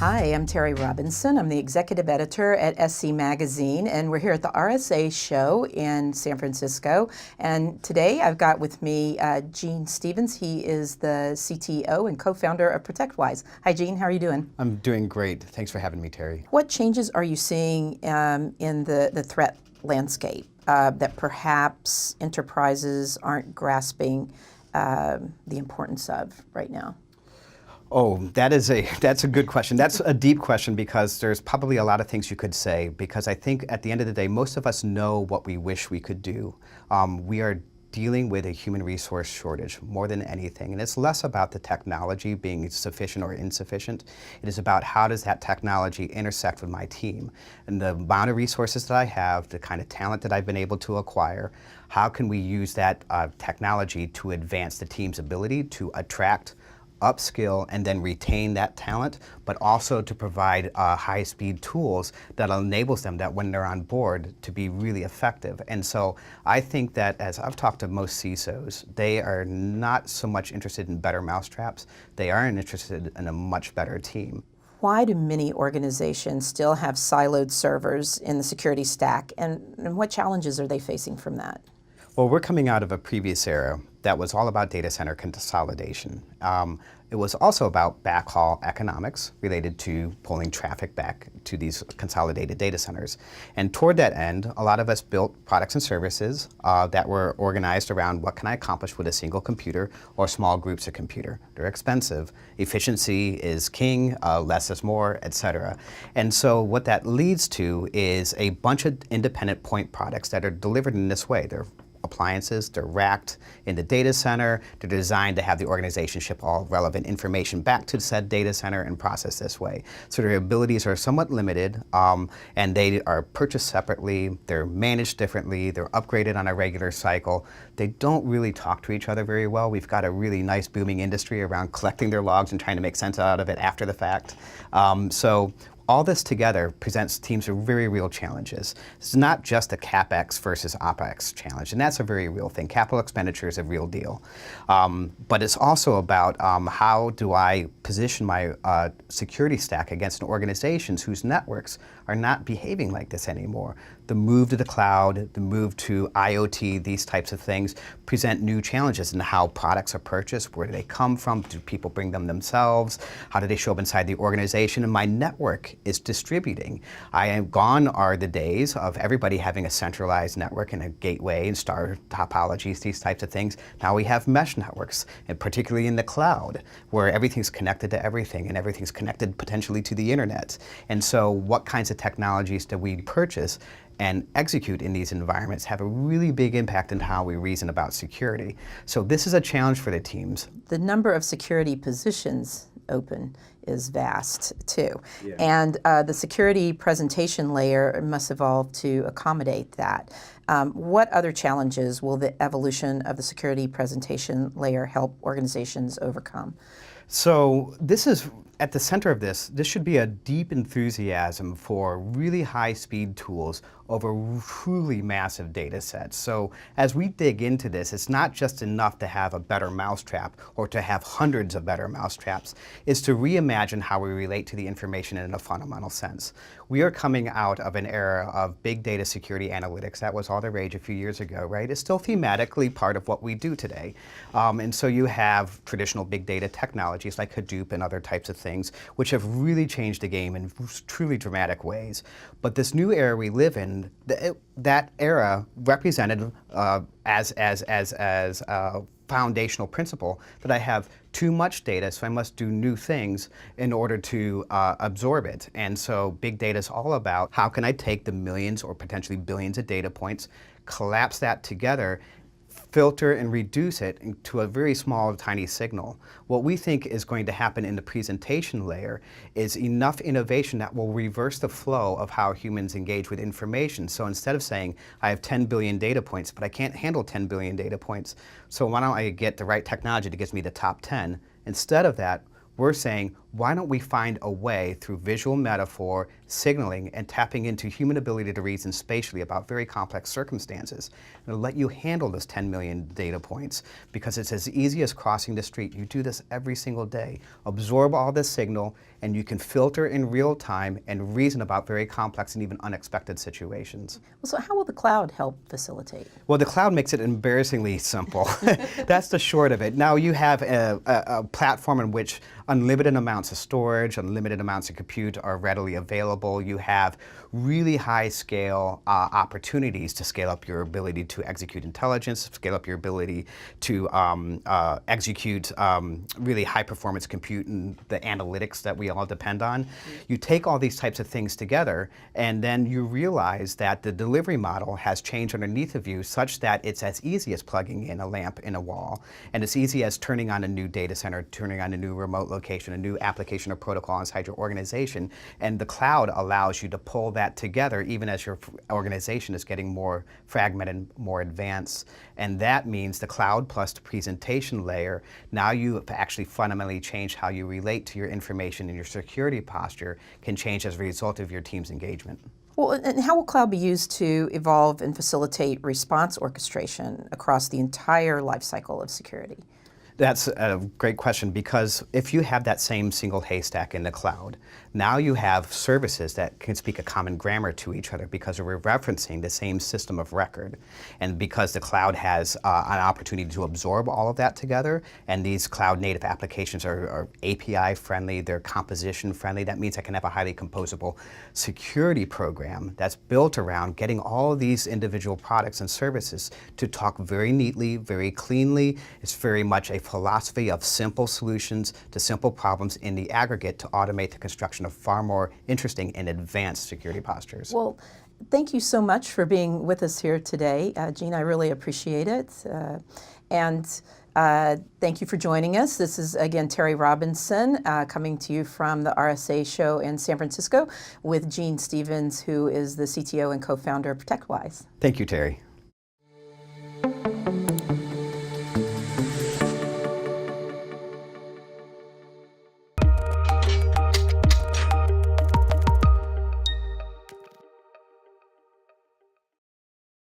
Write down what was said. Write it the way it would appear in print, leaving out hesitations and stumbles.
Hi, I'm Terry Robinson. I'm the executive editor at SC Magazine, and we're here at the RSA show in San Francisco. And today I've got with me Gene Stevens. He is the CTO and co-founder of ProtectWise. Hi, Gene. How are you doing? I'm doing great. Thanks for having me, Terry. What changes are you seeing in the threat landscape that perhaps enterprises aren't grasping the importance of right now? Oh, that's a good question. That's a deep question because there's probably a lot of things you could say, because I think at the end of the day, most of us know what we wish we could do. We are dealing with a human resource shortage more than anything, and it's less about the technology being sufficient or insufficient. It is about how does that technology intersect with my team and the amount of resources that I have, the kind of talent that I've been able to acquire. How can we use that technology to advance the team's ability to attract, upskill, and then retain that talent, but also to provide high-speed tools that enables them that when they're on board to be really effective. And so I think that as I've talked to most CISOs, they are not so much interested in better mousetraps. They are interested in a much better team. Why do many organizations still have siloed servers in the security stack, and what challenges are they facing from that? Well, we're coming out of a previous era that was all about data center consolidation. It was also about backhaul economics related to pulling traffic back to these consolidated data centers. And toward that end, a lot of us built products and services that were organized around what can I accomplish with a single computer or small groups of computer. They're expensive. Efficiency is king, less is more, etc. And so what that leads to is a bunch of independent point products that are delivered in this way. They're appliances, they're racked in the data center, they're designed to have the organization ship all relevant information back to said data center and process this way. So their abilities are somewhat limited, and they are purchased separately, they're managed differently, they're upgraded on a regular cycle. They don't really talk to each other very well. We've got a really nice booming industry around collecting their logs and trying to make sense out of it after the fact. So all this together presents teams with very real challenges. It's not just a CapEx versus OpEx challenge, and that's a very real thing. Capital expenditure is a real deal. But it's also about how do I position my security stack against organizations whose networks are not behaving like this anymore. The move to the cloud, the move to IoT, these types of things present new challenges in how products are purchased. Where do they come from? Do people bring them themselves? How do they show up inside the organization? And my network is distributing. Gone are the days of everybody having a centralized network and a gateway and star topologies, these types of things. Now we have mesh networks, and particularly in the cloud, where everything's connected to everything and everything's connected potentially to the internet. And so what kinds of technologies do we purchase and execute in these environments have a really big impact on how we reason about security. So this is a challenge for the teams. The number of security positions open is vast too. Yeah. And the security presentation layer must evolve to accommodate that. What other challenges will the evolution of the security presentation layer help organizations overcome? So this is at the center of this should be a deep enthusiasm for really high-speed tools over truly massive data sets. So as we dig into this, it's not just enough to have a better mousetrap or to have hundreds of better mousetraps. It's to reimagine how we relate to the information in a fundamental sense. We are coming out of an era of big data security analytics. That was all the rage a few years ago, right? It's still thematically part of what we do today. And so you have traditional big data technologies like Hadoop and other types of things, which have really changed the game in truly dramatic ways. But this new era we live in, that era represented as a foundational principle that I have too much data, so I must do new things in order to absorb it. And so big data is all about how can I take the millions or potentially billions of data points, collapse that together, filter and reduce it to a very small, tiny signal. What we think is going to happen in the presentation layer is enough innovation that will reverse the flow of how humans engage with information. So instead of saying, I have 10 billion data points, but I can't handle 10 billion data points, so why don't I get the right technology that gives me the top 10? Instead of that, we're saying, why don't we find a way through visual metaphor, signaling, and tapping into human ability to reason spatially about very complex circumstances, and let you handle those 10 million data points, because it's as easy as crossing the street. You do this every single day. Absorb all this signal, and you can filter in real time and reason about very complex and even unexpected situations. Well, so how will the cloud help facilitate? Well, the cloud makes it embarrassingly simple. That's the short of it. Now you have a platform in which unlimited amounts of storage, unlimited amounts of compute are readily available. You have really high scale opportunities to scale up your ability to execute intelligence, scale up your ability to execute really high performance compute and the analytics that we all depend on. You take all these types of things together, and then you realize that the delivery model has changed underneath of you such that it's as easy as plugging in a lamp in a wall, and it's easy as turning on a new data center, turning on a new remote location, a new application or protocol inside your organization. And the cloud allows you to pull that together even as your organization is getting more fragmented, more advanced. And that means the cloud plus the presentation layer, now you have actually fundamentally changed how you relate to your information, and your security posture can change as a result of your team's engagement. Well, and how will cloud be used to evolve and facilitate response orchestration across the entire life cycle of security? That's a great question, because if you have that same single haystack in the cloud, now you have services that can speak a common grammar to each other because we're referencing the same system of record. And because the cloud has an opportunity to absorb all of that together, and these cloud native applications are API friendly, they're composition friendly, that means I can have a highly composable security program that's built around getting all of these individual products and services to talk very neatly, very cleanly. It's very much a philosophy of simple solutions to simple problems in the aggregate to automate the construction of far more interesting and advanced security postures. Well, thank you so much for being with us here today. Gene, I really appreciate it. Thank you for joining us. This is, again, Terry Robinson coming to you from the RSA show in San Francisco with Gene Stevens, who is the CTO and co-founder of ProtectWise. Thank you, Terry.